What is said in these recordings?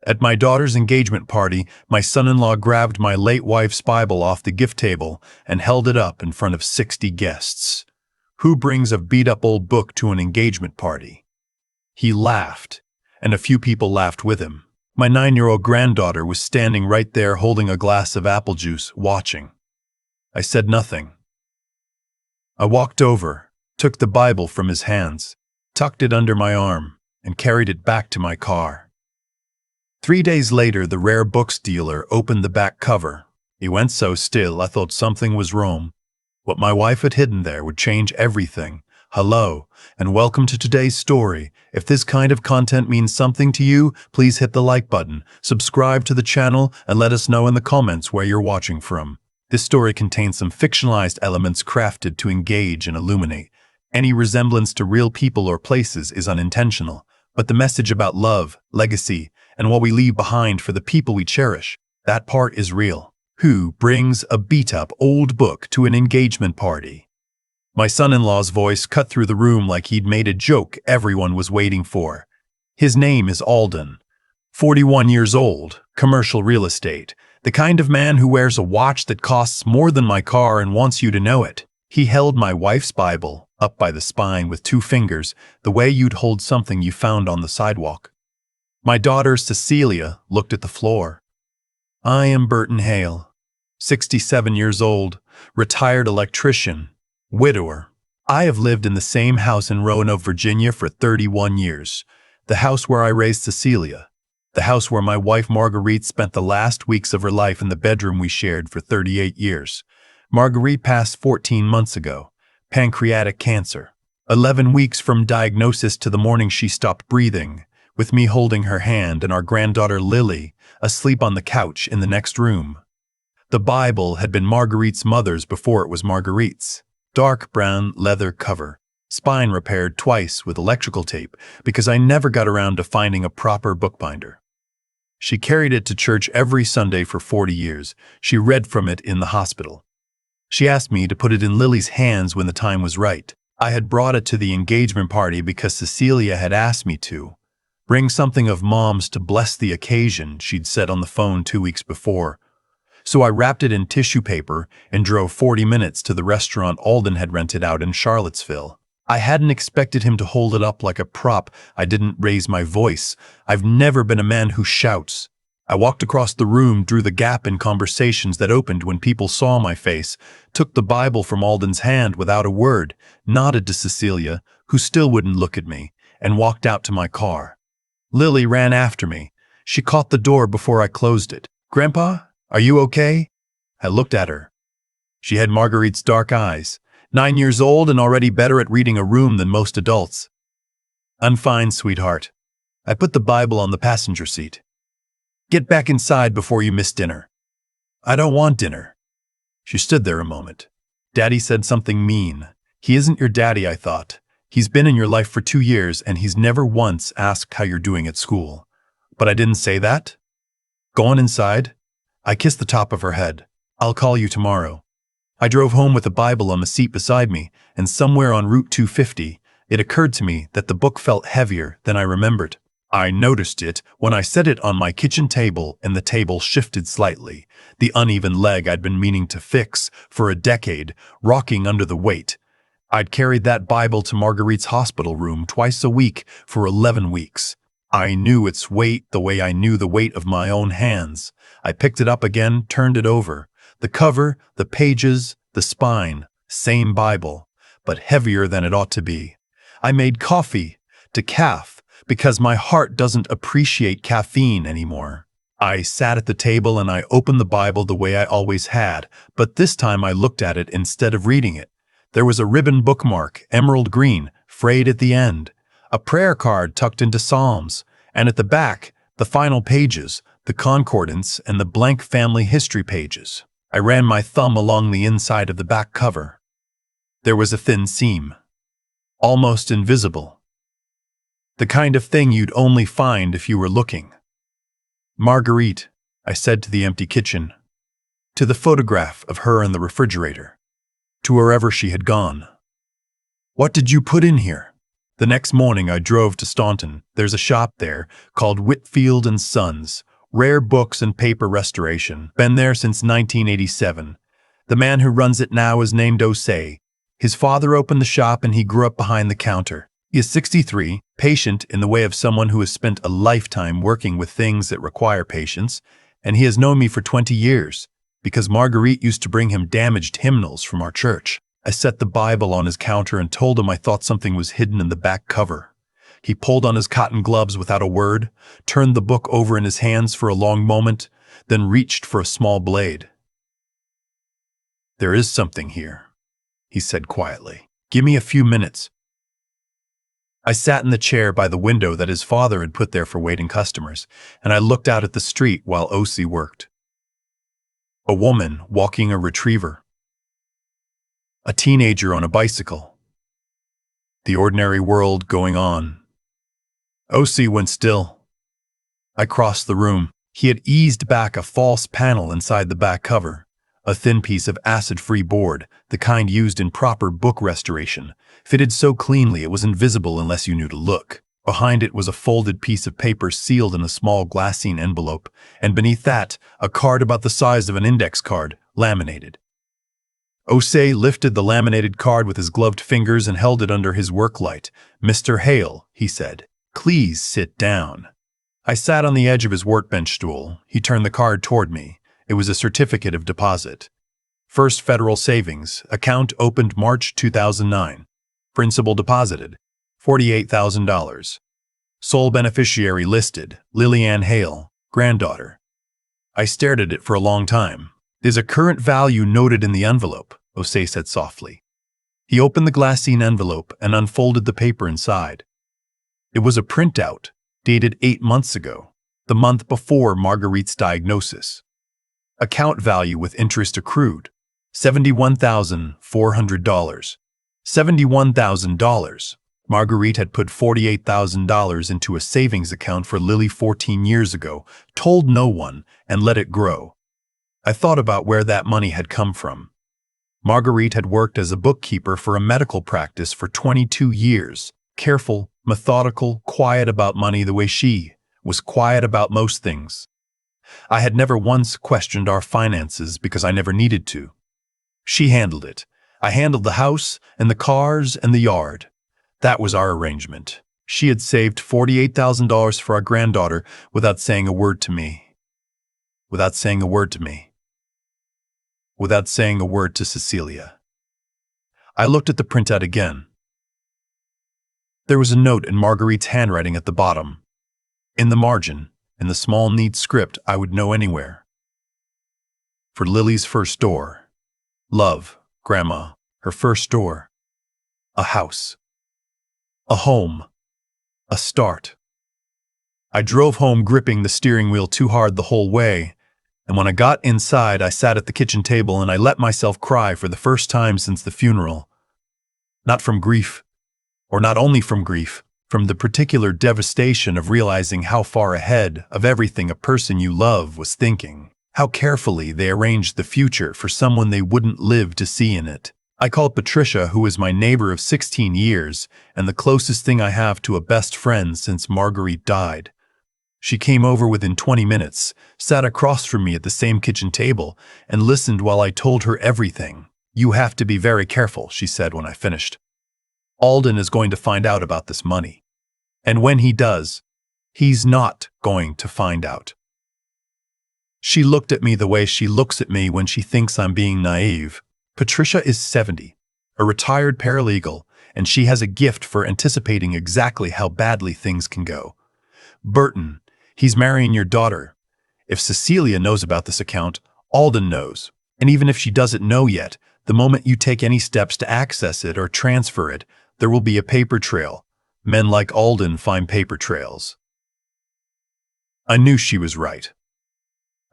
At my daughter's engagement party, my son-in-law grabbed my late wife's Bible off the gift table and held it up in front of 60 guests. Who brings a beat-up old book to an engagement party? He laughed, and a few people laughed with him. My 9-year-old granddaughter was standing right there holding a glass of apple juice, watching. I said nothing. I walked over, took the Bible from his hands, tucked it under my arm, and carried it back to my car. 3 days later, the rare books dealer opened the back cover. He went so still I thought something was wrong. What my wife had hidden there would change everything. Hello, and welcome to today's story. If this kind of content means something to you, please hit the like button, subscribe to the channel, and let us know in the comments where you're watching from. This story contains some fictionalized elements crafted to engage and illuminate. Any resemblance to real people or places is unintentional, but the message about love, legacy, and what we leave behind for the people we cherish, that part is real. Who brings a beat-up old book to an engagement party? My son-in-law's voice cut through the room like he'd made a joke everyone was waiting for. His name is Alden, 41 years old, commercial real estate, the kind of man who wears a watch that costs more than my car and wants you to know it. He held my wife's Bible up by the spine with 2 fingers, the way you'd hold something you found on the sidewalk. My daughter, Cecilia, looked at the floor. I am Burton Hale, 67 years old, retired electrician, widower. I have lived in the same house in Roanoke, Virginia for 31 years, the house where I raised Cecilia, the house where my wife Marguerite spent the last weeks of her life in the bedroom we shared for 38 years. Marguerite passed 14 months ago, pancreatic cancer. 11 weeks from diagnosis to the morning she stopped breathing, with me holding her hand and our granddaughter Lily asleep on the couch in the next room. The Bible had been Marguerite's mother's before it was Marguerite's. Dark brown leather cover, spine repaired twice with electrical tape because I never got around to finding a proper bookbinder. She carried it to church every Sunday for 40 years. She read from it in the hospital. She asked me to put it in Lily's hands when the time was right. I had brought it to the engagement party because Cecilia had asked me to. Bring something of Mom's to bless the occasion, she'd said on the phone 2 weeks before. So I wrapped it in tissue paper and drove 40 minutes to the restaurant Alden had rented out in Charlottesville. I hadn't expected him to hold it up like a prop. I didn't raise my voice. I've never been a man who shouts. I walked across the room, drew the gap in conversations that opened when people saw my face, took the Bible from Alden's hand without a word, nodded to Cecilia, who still wouldn't look at me, and walked out to my car. Lily ran after me. She caught the door before I closed it. Grandpa, are you okay? I looked at her. She had Marguerite's dark eyes, 9 years old and already better at reading a room than most adults. I'm fine, sweetheart. I put the Bible on the passenger seat. Get back inside before you miss dinner. I don't want dinner. She stood there a moment. Daddy said something mean. He isn't your daddy, I thought. He's been in your life for 2 years and he's never once asked how you're doing at school. But I didn't say that. Go on inside. I kissed the top of her head. I'll call you tomorrow. I drove home with the Bible on the seat beside me, and somewhere on Route 250, it occurred to me that the book felt heavier than I remembered. I noticed it when I set it on my kitchen table and the table shifted slightly, the uneven leg I'd been meaning to fix for a decade, rocking under the weight. I'd carried that Bible to Marguerite's hospital room twice a week for 11 weeks. I knew its weight the way I knew the weight of my own hands. I picked it up again, turned it over. The cover, the pages, the spine, same Bible, but heavier than it ought to be. I made coffee, decaf, because my heart doesn't appreciate caffeine anymore. I sat at the table and I opened the Bible the way I always had, but this time I looked at it instead of reading it. There was a ribbon bookmark, emerald green, frayed at the end, a prayer card tucked into Psalms, and at the back, the final pages, the concordance and the blank family history pages. I ran my thumb along the inside of the back cover. There was a thin seam, almost invisible. The kind of thing you'd only find if you were looking. Marguerite, I said to the empty kitchen, to the photograph of her in the refrigerator, to wherever she had gone. What did you put in here? The next morning I drove to Staunton. There's a shop there called Whitfield and Sons, rare books and paper restoration. Been there since 1987. The man who runs it now is named Osei. His father opened the shop and he grew up behind the counter. He is 63, patient in the way of someone who has spent a lifetime working with things that require patience, and he has known me for 20 years, because Marguerite used to bring him damaged hymnals from our church. I set the Bible on his counter and told him I thought something was hidden in the back cover. He pulled on his cotton gloves without a word, turned the book over in his hands for a long moment, then reached for a small blade. "There is something here," he said quietly. "Give me a few minutes." I sat in the chair by the window that his father had put there for waiting customers, and I looked out at the street while Osei worked. A woman walking a retriever. A teenager on a bicycle. The ordinary world going on. Osei went still. I crossed the room. He had eased back a false panel inside the back cover, a thin piece of acid-free board, the kind used in proper book restoration, fitted so cleanly it was invisible unless you knew to look. Behind it was a folded piece of paper sealed in a small glassine envelope, and beneath that, a card about the size of an index card, laminated. Osei lifted the laminated card with his gloved fingers and held it under his work light. "Mr. Hale," he said, "please sit down." I sat on the edge of his workbench stool. He turned the card toward me. It was a certificate of deposit. First Federal Savings, account opened March 2009. Principal deposited, $48,000. Sole beneficiary listed, Lillian Hale, granddaughter. I stared at it for a long time. "There's a current value noted in the envelope," Osei said softly. He opened the glassine envelope and unfolded the paper inside. It was a printout, dated 8 months ago, the month before Marguerite's diagnosis. Account value with interest accrued, $71,400. $71,000. Marguerite had put $48,000 into a savings account for Lily 14 years ago, told no one, and let it grow. I thought about where that money had come from. Marguerite had worked as a bookkeeper for a medical practice for 22 years, careful, methodical, quiet about money the way she was quiet about most things. I had never once questioned our finances because I never needed to. She handled it. I handled the house and the cars and the yard. That was our arrangement. She had saved $48,000 for our granddaughter without saying a word to me. Without saying a word to me. Without saying a word to Cecilia. I looked at the printout again. There was a note in Marguerite's handwriting at the bottom. In the margin, in the small, neat script I would know anywhere. For Lily's first door. Love, Grandma, her first door. A house. A home. A start. I drove home gripping the steering wheel too hard the whole way, and when I got inside I sat at the kitchen table and I let myself cry for the first time since the funeral. Not from grief, or not only from grief, from the particular devastation of realizing how far ahead of everything a person you love was thinking, how carefully they arranged the future for someone they wouldn't live to see in it. I called Patricia, who is my neighbor of 16 years and the closest thing I have to a best friend since Marguerite died. She came over within 20 minutes, sat across from me at the same kitchen table, and listened while I told her everything. "You have to be very careful," she said when I finished. "Alden is going to find out about this money. And when he does, he's not going to find out." She looked at me the way she looks at me when she thinks I'm being naive. Patricia is 70, a retired paralegal, and she has a gift for anticipating exactly how badly things can go. "Burton, he's marrying your daughter. If Cecilia knows about this account, Alden knows. And even if she doesn't know yet, the moment you take any steps to access it or transfer it, there will be a paper trail. Men like Alden find paper trails." I knew she was right.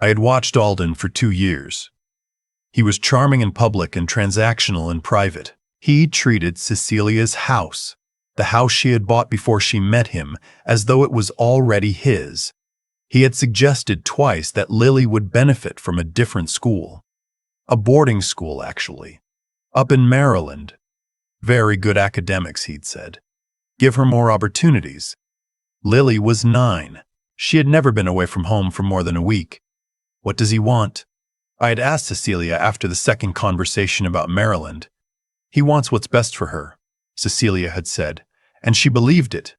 I had watched Alden for 2 years. He was charming in public and transactional in private. He treated Cecilia's house, the house she had bought before she met him, as though it was already his. He had suggested twice that Lily would benefit from a different school. A boarding school, actually. Up in Maryland. Very good academics, he'd said. Give her more opportunities. Lily was 9. She had never been away from home for more than a week. What does he want? I had asked Cecilia after the second conversation about Maryland. He wants what's best for her, Cecilia had said, and she believed it.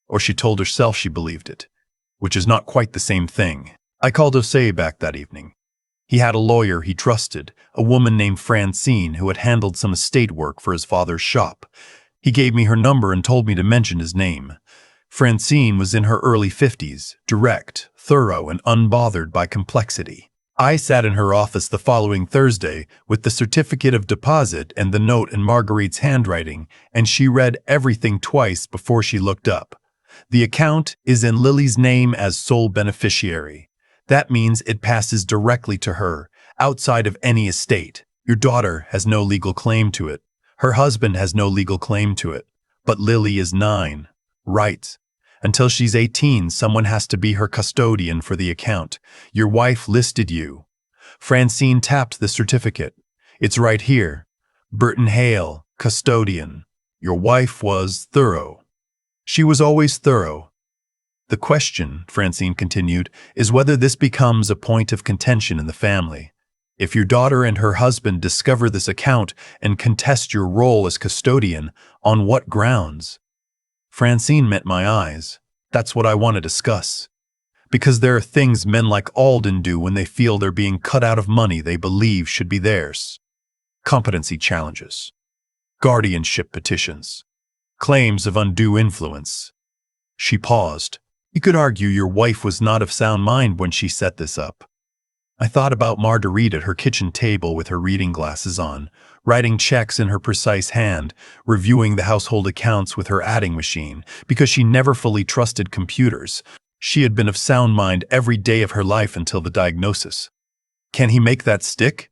Or she told herself she believed it, which is not quite the same thing. I called Jose back that evening. He had a lawyer he trusted, a woman named Francine who had handled some estate work for his father's shop. He gave me her number and told me to mention his name. Francine was in her early 50s, direct, thorough, and unbothered by complexity. I sat in her office the following Thursday with the certificate of deposit and the note in Marguerite's handwriting, and she read everything twice before she looked up. The account is in Lily's name as sole beneficiary. That means it passes directly to her, outside of any estate. Your daughter has no legal claim to it. Her husband has no legal claim to it. But Lily is 9. Right. Until she's 18, someone has to be her custodian for the account. Your wife listed you. Francine tapped the certificate. It's right here. Burton Hale, custodian. Your wife was thorough. She was always thorough. The question, Francine continued, is whether this becomes a point of contention in the family. If your daughter and her husband discover this account and contest your role as custodian, on what grounds? Francine met my eyes. That's what I want to discuss. Because there are things men like Alden do when they feel they're being cut out of money they believe should be theirs. Competency challenges. Guardianship petitions. Claims of undue influence. She paused. You could argue your wife was not of sound mind when she set this up. I thought about Marguerite at her kitchen table with her reading glasses on, writing checks in her precise hand, reviewing the household accounts with her adding machine, because she never fully trusted computers. She had been of sound mind every day of her life until the diagnosis. Can he make that stick?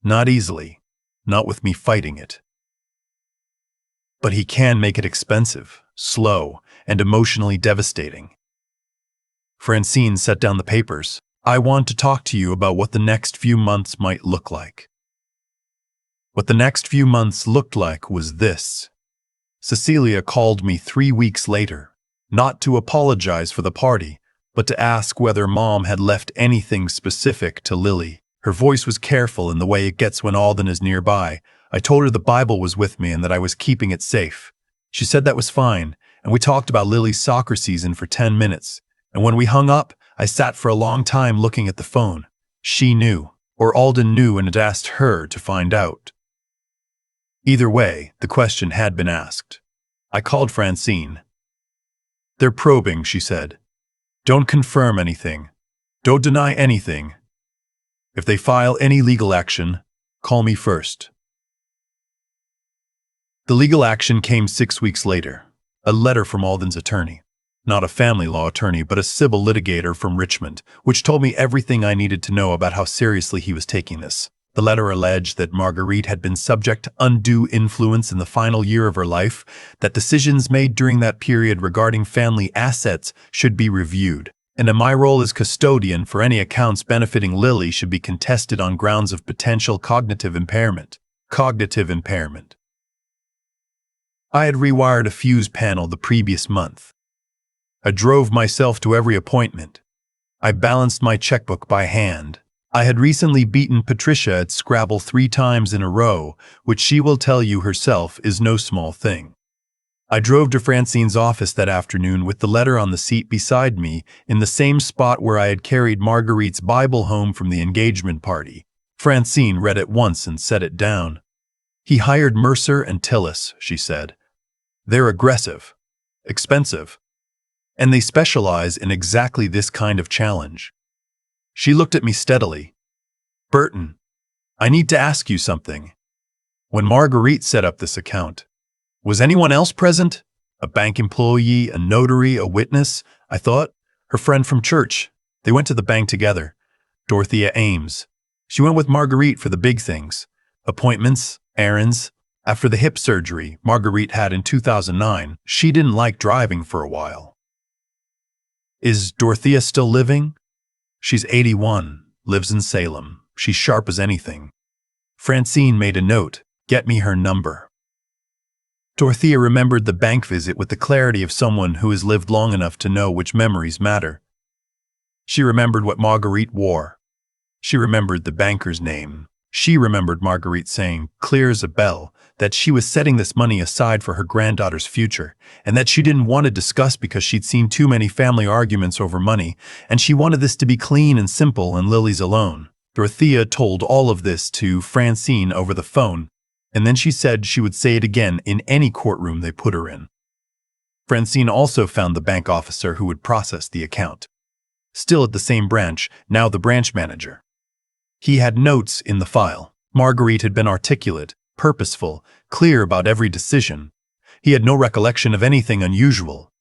Not easily, not with me fighting it. But he can make it expensive, slow, and emotionally devastating. Francine set down the papers. I want to talk to you about what the next few months might look like. What the next few months looked like was this. Cecilia called me 3 weeks later, not to apologize for the party, but to ask whether Mom had left anything specific to Lily. Her voice was careful in the way it gets when Alden is nearby. I told her the Bible was with me and that I was keeping it safe. She said that was fine, and we talked about Lily's soccer season for 10 minutes. And when we hung up, I sat for a long time looking at the phone. She knew, or Alden knew and had asked her to find out. Either way, the question had been asked. I called Francine. They're probing, she said. Don't confirm anything. Don't deny anything. If they file any legal action, call me first. The legal action came 6 weeks later. A letter from Alden's attorney. Not a family law attorney, but a civil litigator from Richmond, which told me everything I needed to know about how seriously he was taking this. The letter alleged that Marguerite had been subject to undue influence in the final year of her life, that decisions made during that period regarding family assets should be reviewed, and that my role as custodian for any accounts benefiting Lily should be contested on grounds of potential cognitive impairment. Cognitive impairment. I had rewired a fuse panel the previous month. I drove myself to every appointment. I balanced my checkbook by hand. I had recently beaten Patricia at Scrabble 3 times in a row, which she will tell you herself is no small thing. I drove to Francine's office that afternoon with the letter on the seat beside me, in the same spot where I had carried Marguerite's Bible home from the engagement party. Francine read it once and set it down. He hired Mercer and Tillis, she said. They're aggressive, expensive, and they specialize in exactly this kind of challenge. She looked at me steadily. Burton, I need to ask you something. When Marguerite set up this account, was anyone else present? A bank employee, a notary, a witness? I thought. Her friend from church. They went to the bank together. Dorothea Ames. She went with Marguerite for the big things. Appointments, errands. After the hip surgery Marguerite had in 2009, she didn't like driving for a while. Is Dorothea still living? She's 81, lives in Salem. She's sharp as anything. Francine made a note. Get me her number. Dorothea remembered the bank visit with the clarity of someone who has lived long enough to know which memories matter. She remembered what Marguerite wore. She remembered the banker's name. She remembered Marguerite saying, clear as a bell, that she was setting this money aside for her granddaughter's future, and that she didn't want to discuss because she'd seen too many family arguments over money, and she wanted this to be clean and simple and Lily's alone. Dorothea told all of this to Francine over the phone, and then she said she would say it again in any courtroom they put her in. Francine also found the bank officer who would process the account. Still at the same branch, now the branch manager. He had notes in the file. Marguerite had been articulate, purposeful, clear about every decision. He had no recollection of anything unusual.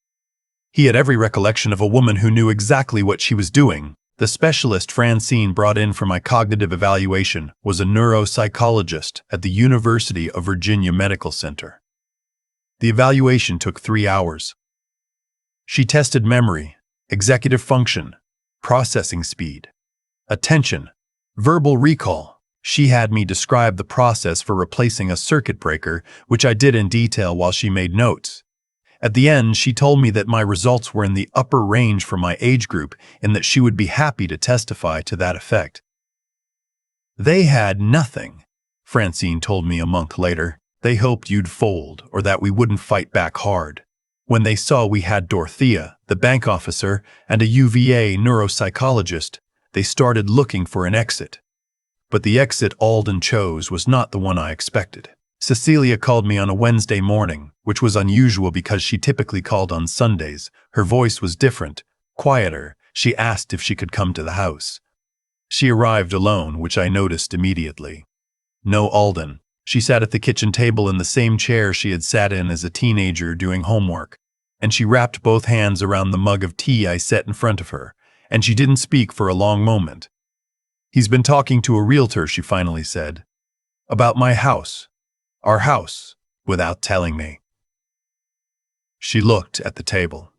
He had every recollection of a woman who knew exactly what she was doing. The specialist Francine brought in for my cognitive evaluation was a neuropsychologist at the University of Virginia Medical Center. The evaluation took 3 hours. She tested memory, executive function, processing speed, attention, verbal recall. She had me describe the process for replacing a circuit breaker, which I did in detail while she made notes. At the end, she told me that my results were in the upper range for my age group and that she would be happy to testify to that effect. They had nothing, Francine told me a month later. They hoped you'd fold or that we wouldn't fight back hard. When they saw we had Dorothea, the bank officer, and a UVA neuropsychologist, they started looking for an exit. But the exit Alden chose was not the one I expected. Cecilia called me on a Wednesday morning, which was unusual because she typically called on Sundays. Her voice was different, quieter. She asked if she could come to the house. She arrived alone, which I noticed immediately. No Alden. She sat at the kitchen table in the same chair she had sat in as a teenager doing homework, and she wrapped both hands around the mug of tea I set in front of her, and she didn't speak for a long moment. He's been talking to a realtor, she finally said, about my house. Our house, without telling me. She looked at the table.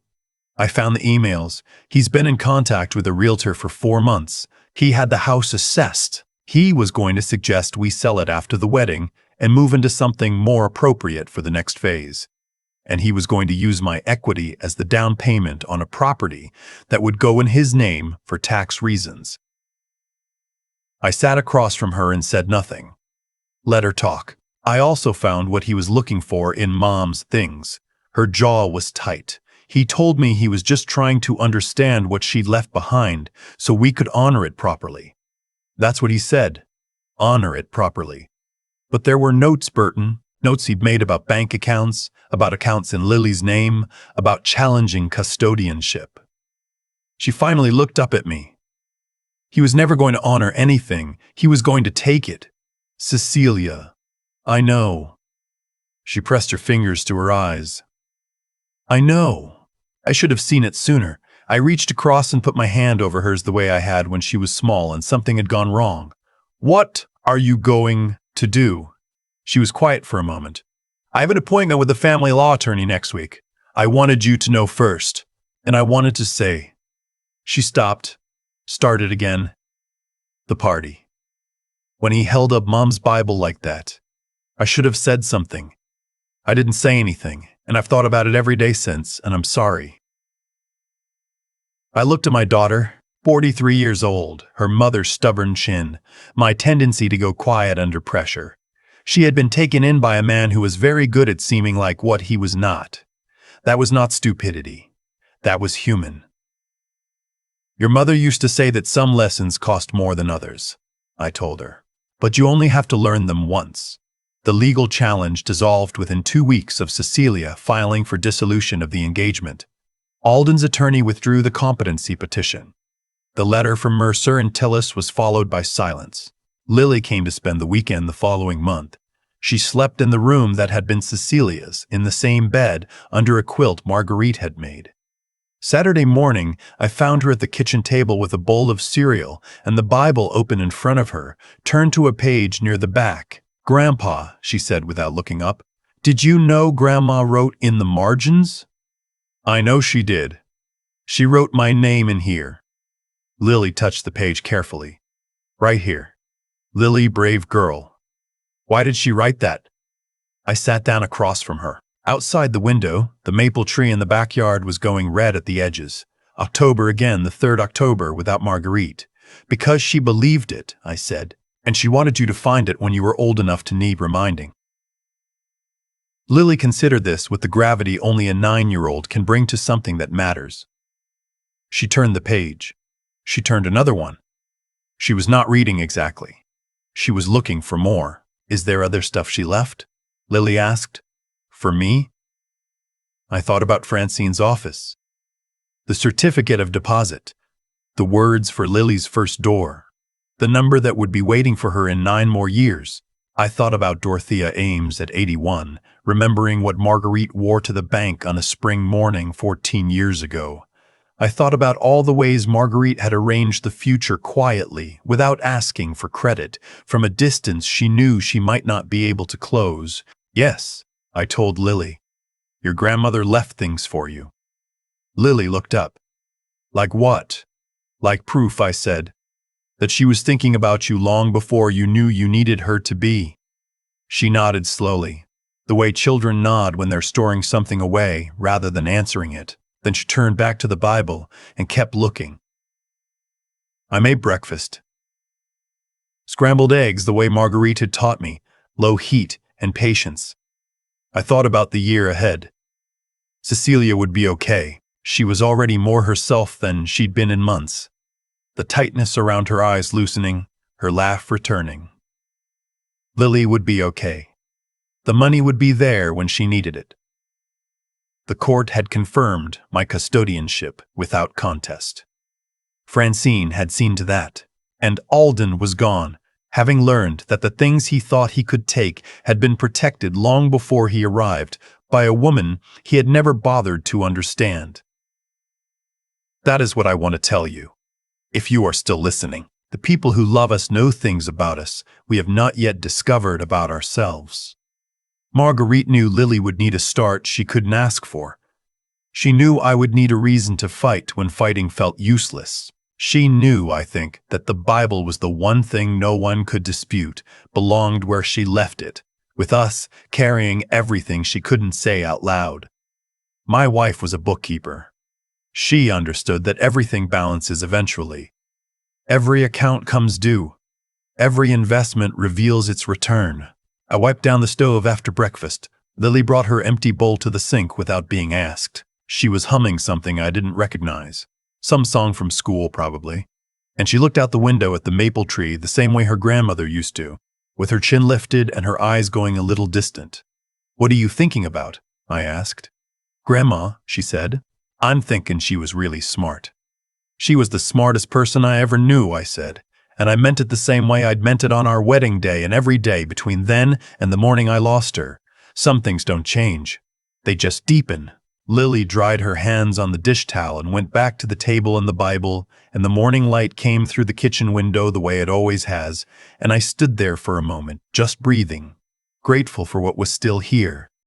I found the emails. He's been in contact with a realtor for 4 months. He had the house assessed. He was going to suggest we sell it after the wedding and move into something more appropriate for the next phase. And he was going to use my equity as the down payment on a property that would go in his name for tax reasons. I sat across from her and said nothing. Let her talk. I also found what he was looking for in Mom's things. Her jaw was tight. He told me he was just trying to understand what she'd left behind so we could honor it properly. That's what he said. Honor it properly. But there were notes, Burton, notes he'd made about bank accounts, about accounts in Lily's name, about challenging custodianship. She finally looked up at me. He was never going to honor anything. He was going to take it. Cecilia. I know. She pressed her fingers to her eyes. I know. I should have seen it sooner. I reached across and put my hand over hers the way I had when she was small and something had gone wrong. What are you going to do? She was quiet for a moment. I have an appointment with a family law attorney next week. I wanted you to know first, and I wanted to say. She stopped, started again. The party. When he held up Mom's Bible like that, I should have said something. I didn't say anything, and I've thought about it every day since, and I'm sorry. I looked at my daughter, 43 years old, her mother's stubborn chin, my tendency to go quiet under pressure. She had been taken in by a man who was very good at seeming like what he was not. That was not stupidity. That was human. Your mother used to say that some lessons cost more than others, I told her. But you only have to learn them once. The legal challenge dissolved within 2 weeks of Cecilia filing for dissolution of the engagement. Alden's attorney withdrew the competency petition. The letter from Mercer and Tillis was followed by silence. Lily came to spend the weekend the following month. She slept in the room that had been Cecilia's, in the same bed, under a quilt Marguerite had made. Saturday morning, I found her at the kitchen table with a bowl of cereal and the Bible open in front of her, turned to a page near the back. Grandpa, she said without looking up, did you know Grandma wrote in the margins? I know she did. She wrote my name in here. Lily touched the page carefully. Right here. Lily, brave girl. Why did she write that? I sat down across from her. Outside the window, the maple tree in the backyard was going red at the edges. October again, the third October without Marguerite. Because she believed it, I said, and she wanted you to find it when you were old enough to need reminding. Lily considered this with the gravity only a 9-year-old can bring to something that matters. She turned the page. She turned another one. She was not reading exactly. She was looking for more. Is there other stuff she left? Lily asked. For me? I thought about Francine's office. The certificate of deposit. The words for Lily's first door. The number that would be waiting for her in 9 more years. I thought about Dorothea Ames at 81, remembering what Marguerite wore to the bank on a spring morning 14 years ago. I thought about all the ways Marguerite had arranged the future quietly, without asking for credit. From a distance, she knew she might not be able to close. Yes, I told Lily. Your grandmother left things for you. Lily looked up. Like what? Like proof, I said. That she was thinking about you long before you knew you needed her to be. She nodded slowly, the way children nod when they're storing something away rather than answering it. Then she turned back to the Bible and kept looking. I made breakfast. Scrambled eggs the way Marguerite had taught me, low heat and patience. I thought about the year ahead. Cecilia would be okay. She was already more herself than she'd been in months. The tightness around her eyes loosening, her laugh returning. Lily would be okay. The money would be there when she needed it. The court had confirmed my custodianship without contest. Francine had seen to that, and Alden was gone, having learned that the things he thought he could take had been protected long before he arrived by a woman he had never bothered to understand. That is what I want to tell you. If you are still listening, the people who love us know things about us we have not yet discovered about ourselves. Marguerite knew Lily would need a start she couldn't ask for. She knew I would need a reason to fight when fighting felt useless. She knew, I think, that the Bible was the one thing no one could dispute, belonged where she left it, with us carrying everything she couldn't say out loud. My wife was a bookkeeper. She understood that everything balances eventually. Every account comes due. Every investment reveals its return. I wiped down the stove after breakfast. Lily brought her empty bowl to the sink without being asked. She was humming something I didn't recognize. Some song from school, probably. And she looked out the window at the maple tree the same way her grandmother used to, with her chin lifted and her eyes going a little distant. What are you thinking about? I asked. Grandma, she said. I'm thinking she was really smart. She was the smartest person I ever knew, I said, and I meant it the same way I'd meant it on our wedding day and every day between then and the morning I lost her. Some things don't change. They just deepen. Lily dried her hands on the dish towel and went back to the table and the Bible, and the morning light came through the kitchen window the way it always has, and I stood there for a moment, just breathing, grateful for what was still here.